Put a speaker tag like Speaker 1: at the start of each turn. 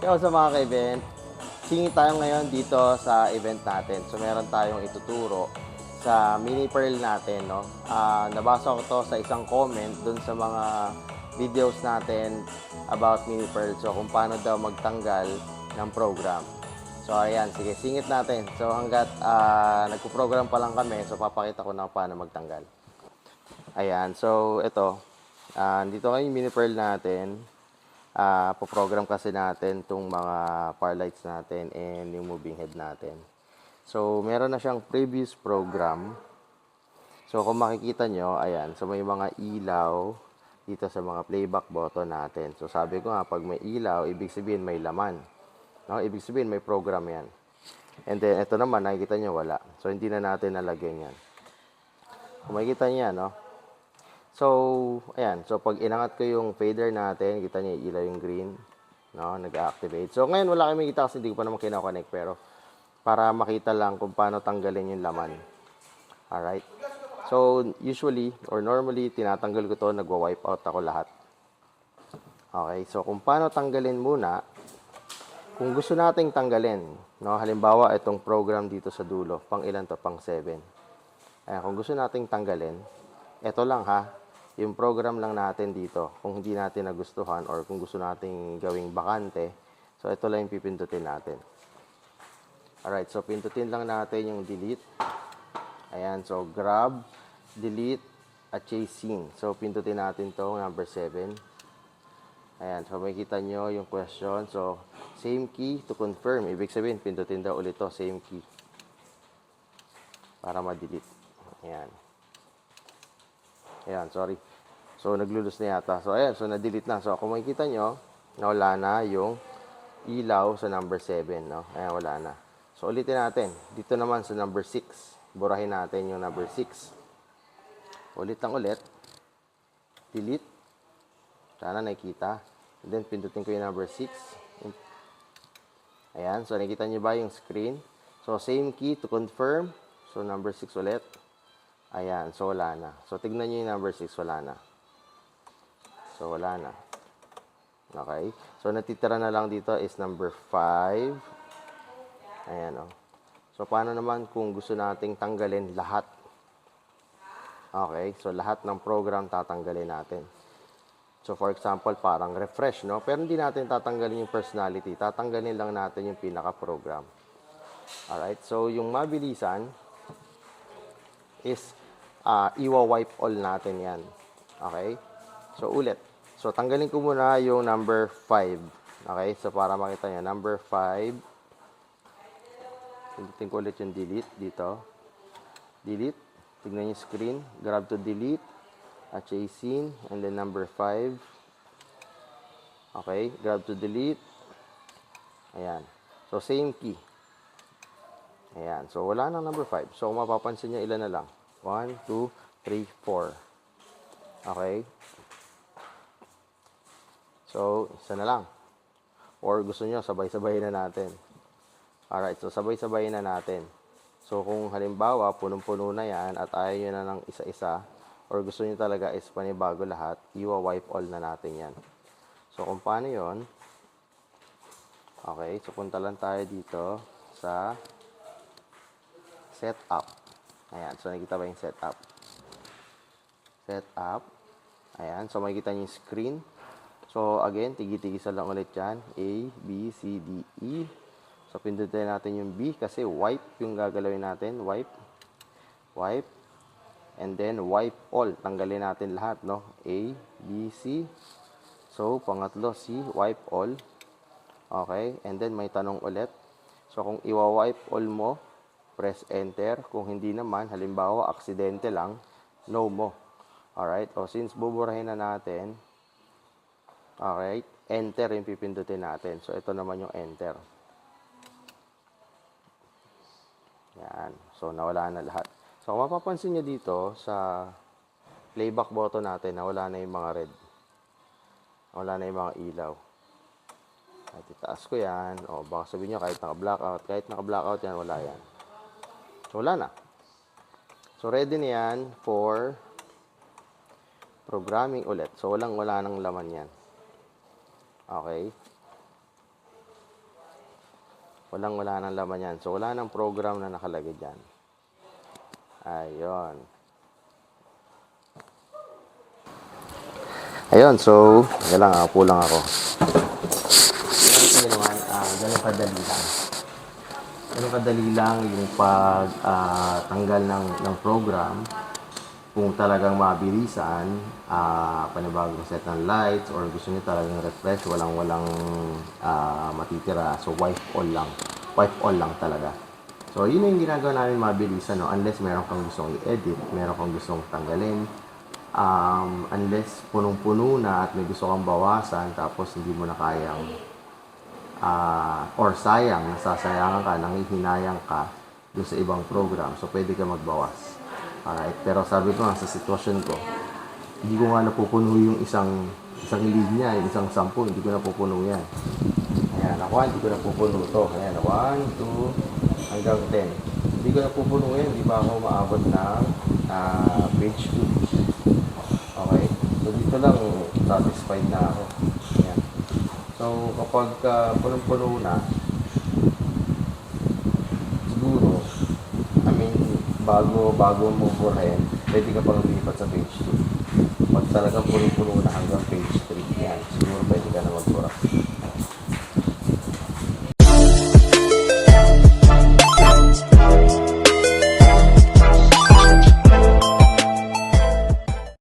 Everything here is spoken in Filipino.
Speaker 1: Kaya sa mga ka-event, singit tayo ngayon dito sa event natin. So meron tayong ituturo sa mini pearl natin, no? Nabasa ko to sa isang comment dun sa mga videos natin about mini pearl. So kung paano daw magtanggal ng program. So ayan, sige, singit natin. So hanggat nagpo-program pa lang kami, so papakita ko na paano magtanggal. Ayan, so ito, dito kayo yung mini pearl natin. Po-program kasi natin itong mga power lights natin and yung moving head natin. So, meron na siyang previous program. So, kung makikita nyo, ayan, so may mga ilaw dito sa mga playback button natin. So, sabi ko nga, pag may ilaw, ibig sabihin may laman. No? Ibig sabihin may program yan. And then, ito naman, nakikita nyo, wala. So, hindi na natin nalagyan yan. Kung makikita nyo yan, no? So, ayan. So, pag inangat ko yung fader natin, kita niyo ilaw yung green. No? Nag-activate. So, ngayon wala kami kita kasi hindi ko pa naman kinoconnect. Pero, para makita lang kung paano tanggalin yung laman. Alright? So, usually, or normally, tinatanggal ko to, nagwa-wipe out ako lahat. Okay? So, kung paano tanggalin muna, kung gusto nating tanggalin, no? Halimbawa, itong program dito sa dulo, pang ilan to? Pang 7. Ayan, kung gusto nating tanggalin, ito lang ha, yung program lang natin dito. Kung hindi natin nagustuhan or kung gusto nating gawing bakante, so ito lang yung pipindutin natin. Alright, so pindutin lang natin yung delete. Ayan, so grab, delete, at chase scene. So pindutin natin to number 7. Ayan, so makikita nyo yung question. So, same key to confirm. Ibig sabihin, pindutin daw ulit to, same key. Para ma-delete. Ayan. Ayan, sorry. So, naglulus na yata. So, ayan. So, na-delete na. So, kung makikita nyo, nawala na yung ilaw sa number 7. No? Ayan, wala na. So, ulitin natin. Dito naman sa number 6. Burahin natin yung number 6. Ulit lang ulit. Delete. Sana nakikita. And then, pindutin ko yung number 6. Ayan. So, nakikita nyo ba yung screen? So, same key to confirm. So, number 6 ulit. Ayan. So, wala na. So, tignan nyo yung number 6. Wala na. So, wala na. Okay? So, natitira na lang dito is number 5. Ayan, o. So, paano naman kung gusto nating tanggalin lahat? Okay? So, lahat ng program tatanggalin natin. So, for example, parang refresh, no? Pero hindi natin tatanggalin yung personality. Tatanggalin lang natin yung pinaka-program. Alright? So, yung mabilisan is iwa-wipe all natin yan. Okay? So, ulit. So, tanggalin ko muna yung number 5. Okay? So, para makita nyo, number 5. Pindutin ko ulit yung delete dito. Delete. Tignan yung screen. Grab to delete. At chase scene. And then number 5. Okay? Grab to delete. Ayan. So, same key. Ayan. So, wala nang number 5. So, kung mapapansin nyo, ilan na lang? 1, 2, 3, 4. Okay? So, isa na lang. Or gusto nyo, sabay-sabay na natin. Alright, so sabay-sabay na natin. So, kung halimbawa, punong-puno na yan at ayaw nyo na ng isa-isa, or gusto nyo talaga is panibago lahat, iwa-wipe all na natin yan. So, kung paano yon? Okay, so punta lang tayo dito sa setup. Ayan, so nakikita ba yung setup? Setup. Ayan, so makikita nyo yung screen. So, again, tigi-tigisa lang ulit yan. A, B, C, D, E. So, pindutin natin yung B kasi wipe yung gagalawin natin. Wipe. Wipe. And then, wipe all. Tanggalin natin lahat, no? A, B, C. So, pangatlo, C. Wipe all. Okay. And then, may tanong ulit. So, kung iwa-wipe all mo, press enter. Kung hindi naman, halimbawa, aksidente lang, no mo. Alright. O, since buburahin na natin, alright, enter yung pipindutin natin. So, ito naman yung enter. Yan. So, nawala na lahat. So, kung mapapansin nyo dito sa playback button natin, nawala na yung mga red. Nawala na yung mga ilaw. At itaas ko yan. O, baka sabihin nyo, kahit naka-blackout yan, wala yan. So, wala na. So, ready na yan for programming ulit. So, wala nang laman yan. Okay. Wala ng laman yan. So, wala ng program na nakalagay dyan. Ayun. Ayun, so, yan lang, po lang ako. Ganun naman, ganun kadali lang. Ganun kadali lang yung tanggal ng program. Kung talagang mabilisan, panibagong set ng lights, or gusto niyo talagang refresh, walang matitira. So, wipe all lang talaga. So, yun yung ginagawa namin mabilisan, no? Unless meron kang gustong i-edit, meron kang gustong tanggalin, unless punong-puno na at may gusto kang bawasan, tapos hindi mo na kayang, or sayang, nasasayangan ka, nanghihinayang ka doon sa ibang program, so pwede ka magbawas. Alright, pero sabi ko nga sa sitwasyon ko, hindi ko nga napupuno yung isang linya, yung isang 10, hindi ko napupuno yan. Ayan, ako hindi ko napupuno to. Ayan, 1, 2, hanggang 10. Hindi ko napupuno yan, hindi pa ako maabot ng page 2. Okay, so dito lang satisfied na ako. Ayan. So kapag punong-puno na, siguro, bago mo burahin, pwede ka pang lumipat sa page 2. Pag talagang punong-puno na hanggang page 3, yan, siguro pwede